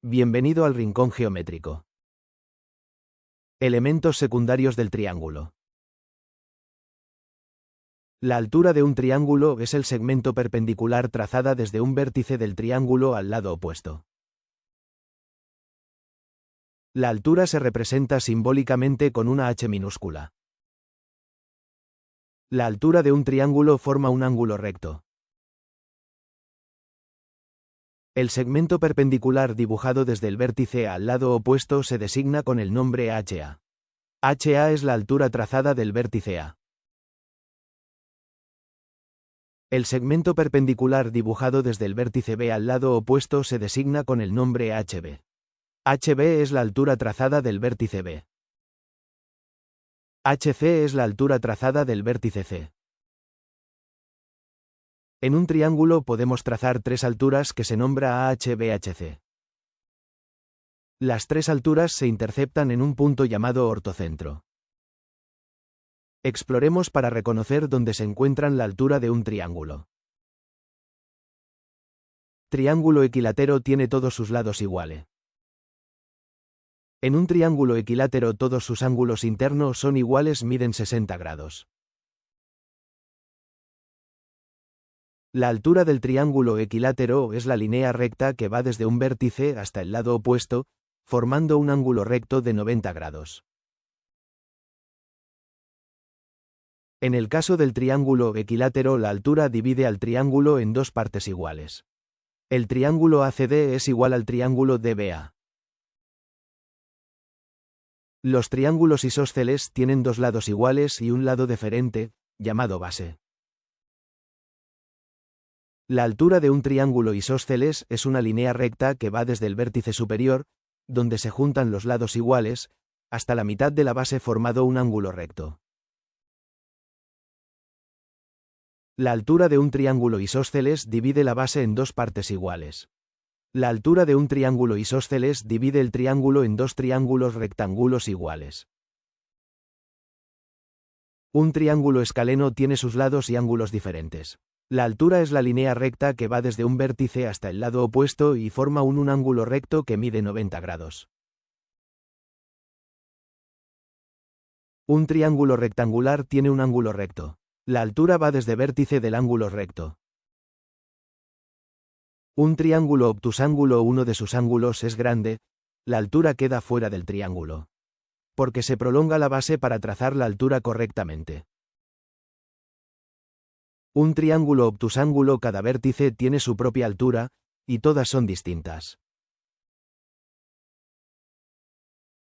Bienvenido al rincón geométrico. Elementos secundarios del triángulo. La altura de un triángulo es el segmento perpendicular trazada desde un vértice del triángulo al lado opuesto. La altura se representa simbólicamente con una h minúscula. La altura de un triángulo forma un ángulo recto. El segmento perpendicular dibujado desde el vértice al lado opuesto se designa con el nombre HA. HA es la altura trazada del vértice A. El segmento perpendicular dibujado desde el vértice B al lado opuesto se designa con el nombre HB. HB es la altura trazada del vértice B. HC es la altura trazada del vértice C. En un triángulo podemos trazar tres alturas que se nombra AHBHC. Las tres alturas se interceptan en un punto llamado ortocentro. Exploremos para reconocer dónde se encuentran la altura de un triángulo. Triángulo equilátero tiene todos sus lados iguales. En un triángulo equilátero todos sus ángulos internos son iguales, miden 60 grados. La altura del triángulo equilátero es la línea recta que va desde un vértice hasta el lado opuesto, formando un ángulo recto de 90 grados. En el caso del triángulo equilátero, la altura divide al triángulo en dos partes iguales. El triángulo ACD es igual al triángulo DBA. Los triángulos isósceles tienen dos lados iguales y un lado diferente, llamado base. La altura de un triángulo isósceles es una línea recta que va desde el vértice superior, donde se juntan los lados iguales, hasta la mitad de la base formando un ángulo recto. La altura de un triángulo isósceles divide la base en dos partes iguales. La altura de un triángulo isósceles divide el triángulo en dos triángulos rectángulos iguales. Un triángulo escaleno tiene sus lados y ángulos diferentes. La altura es la línea recta que va desde un vértice hasta el lado opuesto y forma un ángulo recto que mide 90 grados. Un triángulo rectangular tiene un ángulo recto. La altura va desde vértice del ángulo recto. Un triángulo obtusángulo, uno de sus ángulos es grande, la altura queda fuera del triángulo. Porque se prolonga la base para trazar la altura correctamente. Un triángulo obtusángulo, cada vértice tiene su propia altura, y todas son distintas.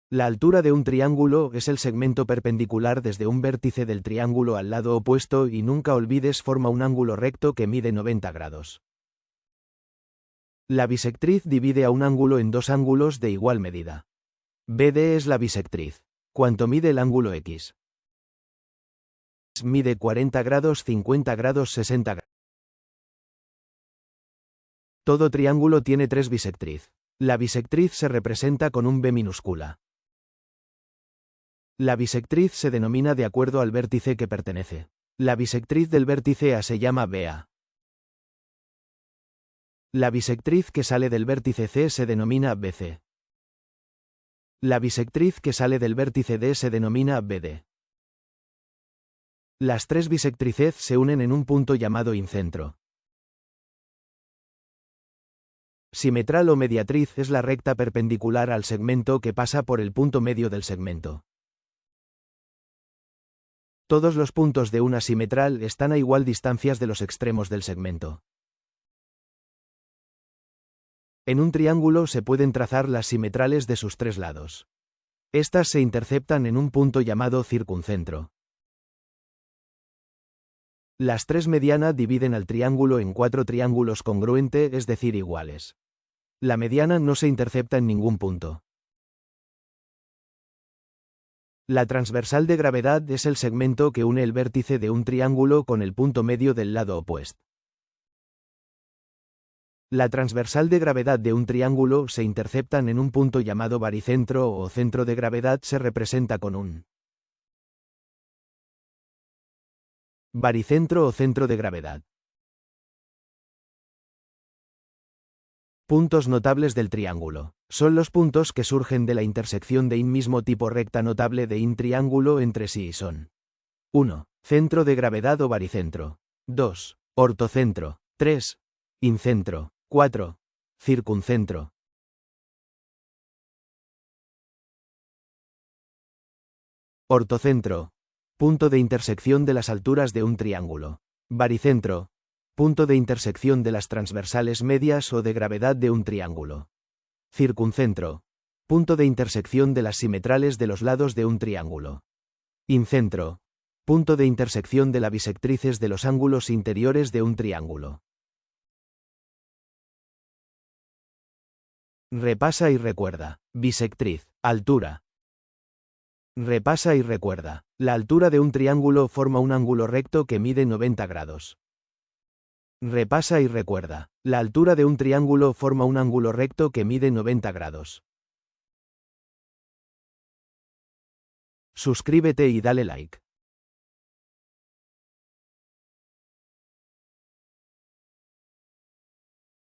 La altura de un triángulo es el segmento perpendicular desde un vértice del triángulo al lado opuesto y nunca olvides forma un ángulo recto que mide 90 grados. La bisectriz divide a un ángulo en dos ángulos de igual medida. BD es la bisectriz. ¿Cuánto mide el ángulo X? Mide 40 grados, 50 grados, 60 grados. Todo triángulo tiene tres bisectriz. La bisectriz se representa con un B minúscula. La bisectriz se denomina de acuerdo al vértice que pertenece. La bisectriz del vértice A se llama BA. La bisectriz que sale del vértice C se denomina BC. La bisectriz que sale del vértice D se denomina BD. Las tres bisectrices se unen en un punto llamado incentro. Simetral o mediatriz es la recta perpendicular al segmento que pasa por el punto medio del segmento. Todos los puntos de una simetral están a igual distancias de los extremos del segmento. En un triángulo se pueden trazar las simetrales de sus tres lados. Estas se interceptan en un punto llamado circuncentro. Las tres mediana dividen al triángulo en cuatro triángulos congruente, es decir, iguales. La mediana no se intercepta en ningún punto. La transversal de gravedad es el segmento que une el vértice de un triángulo con el punto medio del lado opuesto. La transversal de gravedad de un triángulo se interceptan en un punto llamado baricentro o centro de gravedad, se representa con un baricentro o centro de gravedad. Puntos notables del triángulo. Son los puntos que surgen de la intersección de un mismo tipo recta notable de un triángulo entre sí y son 1. Centro de gravedad o baricentro. 2. Ortocentro. 3. Incentro. 4. Circuncentro. Ortocentro. Punto de intersección de las alturas de un triángulo. Baricentro. Punto de intersección de las transversales medias o de gravedad de un triángulo. Circuncentro. Punto de intersección de las simetrales de los lados de un triángulo. Incentro. Punto de intersección de las bisectrices de los ángulos interiores de un triángulo. Repasa y recuerda. Bisectriz. Altura. Repasa y recuerda. La altura de un triángulo forma un ángulo recto que mide 90 grados. Repasa y recuerda. La altura de un triángulo forma un ángulo recto que mide 90 grados. Suscríbete y dale like.